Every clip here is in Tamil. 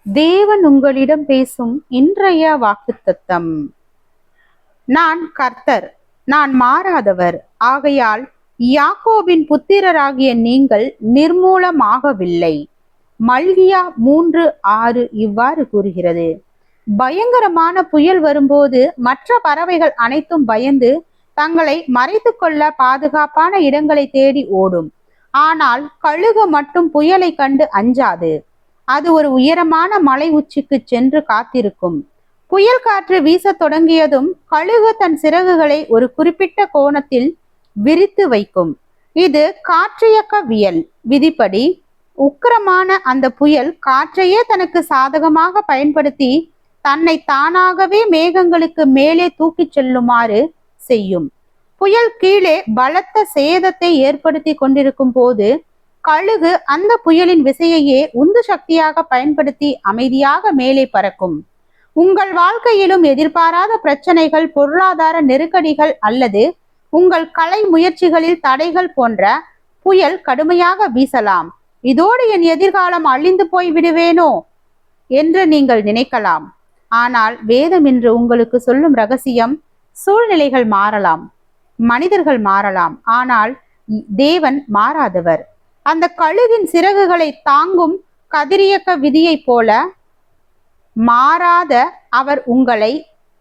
தேவன் உங்களிடம் பேசும் இன்றைய வாக்குத்தத்தம். நான் கர்த்தர், நான் மாறாதவர். ஆகையால் யாக்கோபின் புத்திரராகிய நீங்கள் நிர்மூலமாகவில்லை. மல்கியா 3:6 இவ்வாறு கூறுகிறது. பயங்கரமான புயல் வரும்போது மற்ற பறவைகள் அனைத்தும் பயந்து தங்களை மறைத்து கொள்ள பாதுகாப்பான இடங்களை தேடி ஓடும். ஆனால் கழுகு மட்டும் புயலை கண்டு அஞ்சாது. அது ஒரு உயரமான மலை உச்சிக்கு சென்று காத்திருக்கும். புயல் காற்று வீச தொடங்கியதும் கழுகு தன் சிறகுகளை ஒரு குறிப்பிட்ட கோணத்தில் விரித்து வைக்கும். இது காற்றியக்கவியல் விதிப்படி உக்கிரமான அந்த புயல் காற்றையே தனக்கு சாதகமாக பயன்படுத்தி தன்னை தானாகவே மேகங்களுக்கு மேலே தூக்கிச் செல்லுமாறு செய்யும். புயல் கீழே பலத்த சேதத்தை ஏற்படுத்தி கொண்டிருக்கும் போது கழுகு அந்த புயலின் விசையையே உந்து சக்தியாக பயன்படுத்தி அமைதியாக மேலே பறக்கும். உங்கள் வாழ்க்கையிலும் எதிர்பாராத பிரச்சனைகள், பொருளாதார நெருக்கடிகள் அல்லது உங்கள் கலை முயற்சிகளில் தடைகள் போன்ற புயல் கடுமையாக வீசலாம். இதோடு என் எதிர்காலம் அழிந்து போய் விடுவேனோ என்று நீங்கள் நினைக்கலாம். ஆனால் வேதம் இன்று உங்களுக்கு சொல்லும் ரகசியம், சூழ்நிலைகள் மாறலாம், மனிதர்கள் மாறலாம், ஆனால் தேவன் மாறாதவர். அந்த கழுகின் சிறகுகளை தாங்கும் கதிரியக்க விதியை போல மாறாத அவர் உங்களை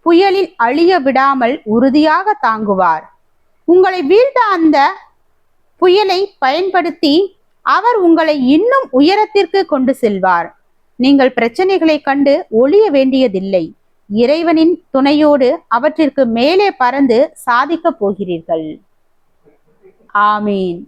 புயலில் அழிய விடாமல் உறுதியாக தாங்குவார். உங்களை வீழ்த்த அந்த புயலை பயன்படுத்தி அவர் உங்களை இன்னும் உயரத்திற்கு கொண்டு செல்வார். நீங்கள் பிரச்சனைகளை கண்டு ஒளிய வேண்டியதில்லை. இறைவனின் துணையோடு அவற்றிற்கு மேலே பறந்து சாதிக்கப் போகிறீர்கள். ஆமீன்.